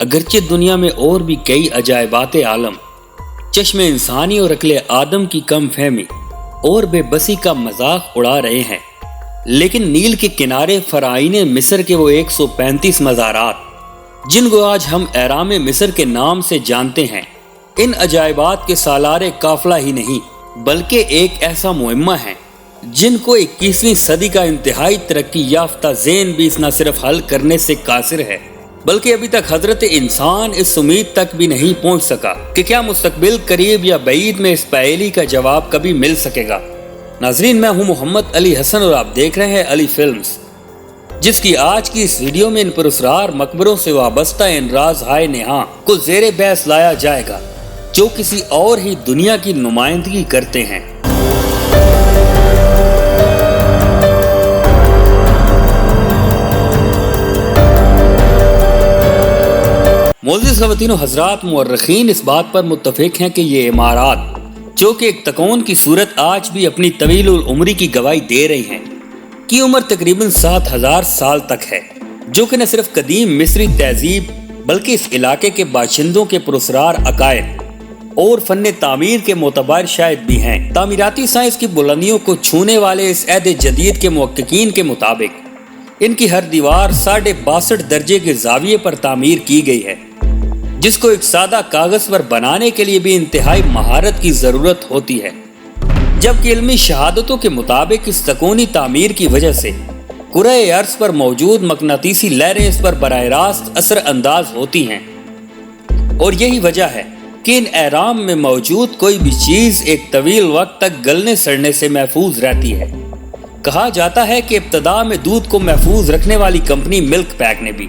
اگرچہ دنیا میں اور بھی کئی عجائبات عالم چشم انسانی اور عقل آدم کی کم فہمی اور بے بسی کا مذاق اڑا رہے ہیں، لیکن نیل کے کنارے فرعین مصر کے وہ 135 مزارات جن کو آج ہم اہرام مصر کے نام سے جانتے ہیں، ان عجائبات کے سالار قافلہ ہی نہیں بلکہ ایک ایسا معمہ ہے جن کو 21ویں صدی کا انتہائی ترقی یافتہ ذہن بھی نہ صرف حل کرنے سے قاصر ہے بلکہ ابھی تک حضرت انسان اس امید تک بھی نہیں پہنچ سکا کہ کیا مستقبل قریب یا بعید میں اس پہیلی کا جواب کبھی مل سکے گا۔ ناظرین، میں ہوں محمد علی حسن اور آپ دیکھ رہے ہیں علی فلمز، جس کی آج کی اس ویڈیو میں ان پراسرار مقبروں سے وابستہ ان راز ہائے نہاں کو زیر بحث لایا جائے گا جو کسی اور ہی دنیا کی نمائندگی کرتے ہیں۔ معزز خواتین و حضرات، مورخین اس بات پر متفق ہیں کہ یہ عمارات جو کہ ایک تکون کی صورت آج بھی اپنی طویل العمری کی گواہی دے رہی ہیں کی عمر تقریباً 7000 سال تک ہے، جو کہ نہ صرف قدیم مصری تہذیب بلکہ اس علاقے کے باشندوں کے پراسرار عقائد اور فن تعمیر کے معتبر شاہد بھی ہیں۔ تعمیراتی سائنس کی بلندیوں کو چھونے والے اس عہد جدید کے محققین کے مطابق ان کی ہر دیوار 62.5 درجے کے زاویے پر تعمیر کی گئی ہے، جس کو ایک سادہ کاغذ پر بنانے کے لیے بھی انتہائی مہارت کی ضرورت ہوتی ہے، جبکہ علمی شہادتوں کے مطابق اس تکونی تعمیر کی وجہ سے کرۂ ارض پر موجود مقناطیسی لہریں اس پر براہ راست اثر انداز ہوتی ہیں، اور یہی وجہ ہے کہ ان اہرام میں موجود کوئی بھی چیز ایک طویل وقت تک گلنے سڑنے سے محفوظ رہتی ہے۔ کہا جاتا ہے کہ ابتدا میں دودھ کو محفوظ رکھنے والی کمپنی ملک پیک نے بھی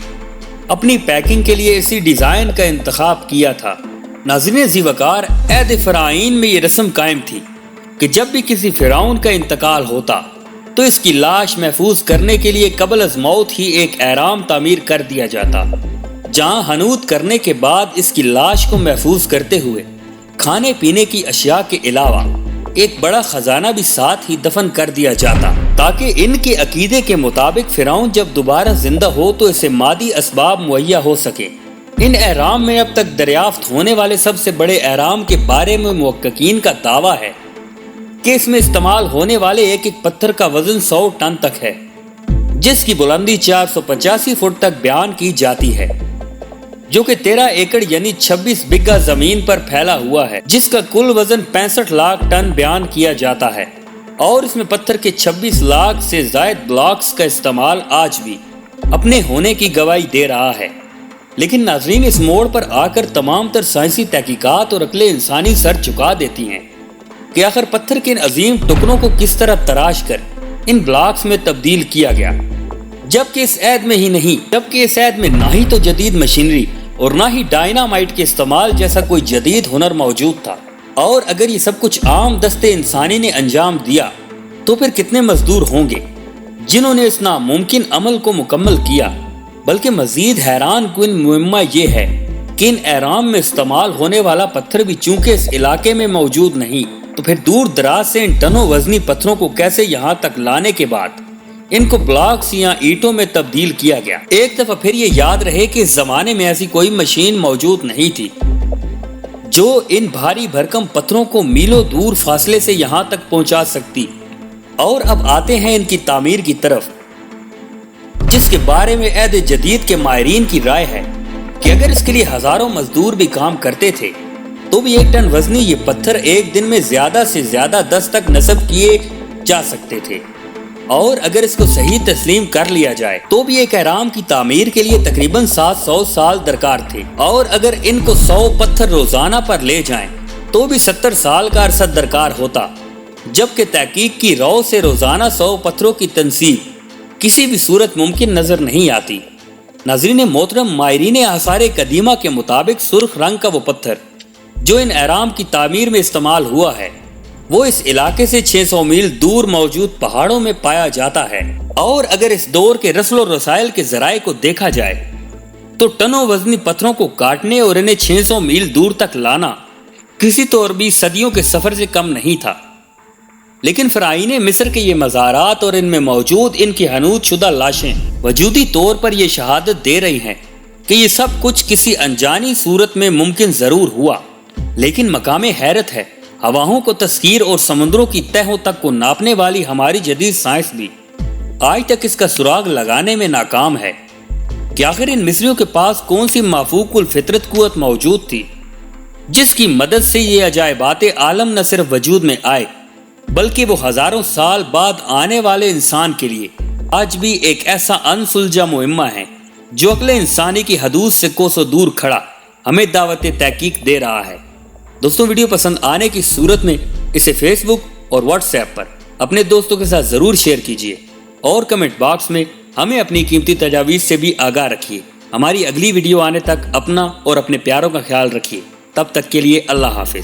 اپنی پیکنگ کے لیے اسی ڈیزائن کا انتخاب کیا تھا۔ ناظرین ذی وقار، عہد فرعین میں یہ رسم قائم تھی کہ جب بھی کسی فرعون کا انتقال ہوتا تو اس کی لاش محفوظ کرنے کے لیے قبل از موت ہی ایک اہرام تعمیر کر دیا جاتا، جہاں حنوط کرنے کے بعد اس کی لاش کو محفوظ کرتے ہوئے کھانے پینے کی اشیاء کے علاوہ ایک بڑا خزانہ بھی ساتھ ہی دفن کر دیا جاتا، تاکہ ان کے عقیدے کے مطابق فرعون جب دوبارہ زندہ ہو تو اسے مادی اسباب مہیا ہو سکے۔ ان اہرام میں اب تک دریافت ہونے والے سب سے بڑے اہرام کے بارے میں محققین کا دعویٰ ہے کہ اس میں استعمال ہونے والے ایک ایک پتھر کا وزن 100 ٹن تک ہے، جس کی بلندی 485 فٹ تک بیان کی جاتی ہے، جو کہ 13 ایکڑ یعنی 26 بگھا زمین پر پھیلا ہوا ہے، جس کا کل وزن 65 لاکھ ٹن بیان کیا جاتا ہے، اور اس میں پتھر کے 26 لاکھ سے زائد بلاکس کا استعمال آج بھی اپنے ہونے کی گواہی دے رہا ہے۔ لیکن ناظرین، اس موڑ پر آ کر تمام تر سائنسی تحقیقات اور عقل انسانی سر جھکا دیتی ہیں کہ آخر پتھر کے ان عظیم ٹکڑوں کو کس طرح تراش کر ان بلاکس میں تبدیل کیا گیا، جبکہ اس عہد میں نہ ہی تو جدید مشینری اور نہ ہی ڈائنامائٹ کے استعمال جیسا کوئی جدید ہنر موجود تھا۔ اور اگر یہ سب کچھ عام دستے انسانی نے انجام دیا تو پھر کتنے مزدور ہوں گے جنہوں نے اس ناممکن عمل کو مکمل کیا۔ بلکہ مزید حیران کن معمہ یہ ہے کہ ان اہرام میں استعمال ہونے والا پتھر بھی چونکہ اس علاقے میں موجود نہیں، تو پھر دور دراز سے ان ٹنوں وزنی پتھروں کو کیسے یہاں تک لانے کے بعد ان کو بلاکس یا اینٹوں میں تبدیل کیا گیا۔ ایک دفعہ پھر یہ یاد رہے کہ اس زمانے میں ایسی کوئی مشین موجود نہیں تھی جو ان بھاری بھرکم پتھروں کو میلوں دور فاصلے سے یہاں تک پہنچا سکتی۔ اور اب آتے ہیں ان کی تعمیر کی طرف، جس کے بارے میں عہد جدید کے ماہرین کی رائے ہے کہ اگر اس کے لیے ہزاروں مزدور بھی کام کرتے تھے تو بھی 1 ٹن وزنی یہ پتھر ایک دن میں زیادہ سے زیادہ 10 تک نصب کیے جا سکتے تھے، اور اگر اس کو صحیح تسلیم کر لیا جائے تو بھی ایک اہرام کی تعمیر کے لیے تقریباً 700 سال درکار تھے، اور اگر ان کو 100 پتھر روزانہ پر لے جائیں تو بھی 70 سال کا عرصہ درکار ہوتا، جبکہ تحقیق کی رو سے روزانہ 100 پتھروں کی تنصیب کسی بھی صورت ممکن نظر نہیں آتی۔ ناظرین محترم، ماہرین آثار قدیمہ کے مطابق سرخ رنگ کا وہ پتھر جو ان اہرام کی تعمیر میں استعمال ہوا ہے وہ اس علاقے سے 600 میل دور موجود پہاڑوں میں پایا جاتا ہے، اور اگر اس دور کے رسل و رسائل کے ذرائع کو دیکھا جائے تو ٹنوں وزنی پتھروں کو کاٹنے اور انہیں 600 میل دور تک لانا کسی طور بھی صدیوں کے سفر سے کم نہیں تھا۔ لیکن فرعین مصر کے یہ مزارات اور ان میں موجود ان کی حنوط شدہ لاشیں وجودی طور پر یہ شہادت دے رہی ہیں کہ یہ سب کچھ کسی انجانی صورت میں ممکن ضرور ہوا، لیکن مقام حیرت ہے ہواؤں کو تسخیر اور سمندروں کی تہوں تک کو ناپنے والی ہماری جدید سائنس بھی آج تک اس کا سراغ لگانے میں ناکام ہے کہ آخر ان مصریوں کے پاس کون سی مافوق الفطرت قوت موجود تھی جس کی مدد سے یہ عجائبات عالم نہ صرف وجود میں آئے بلکہ وہ ہزاروں سال بعد آنے والے انسان کے لیے آج بھی ایک ایسا انسلجھا معمہ ہے جو عقل انسانی کی حدود سے کوسوں دور کھڑا ہمیں دعوت تحقیق دے رہا ہے۔ دوستوں، ویڈیو پسند آنے کی صورت میں اسے فیس بک اور واٹس ایپ پر اپنے دوستوں کے ساتھ ضرور شیئر کیجیے اور کمنٹ باکس میں ہمیں اپنی قیمتی تجاویز سے بھی آگاہ رکھیے۔ ہماری اگلی ویڈیو آنے تک اپنا اور اپنے پیاروں کا خیال رکھیے۔ تب تک کے لیے اللہ حافظ۔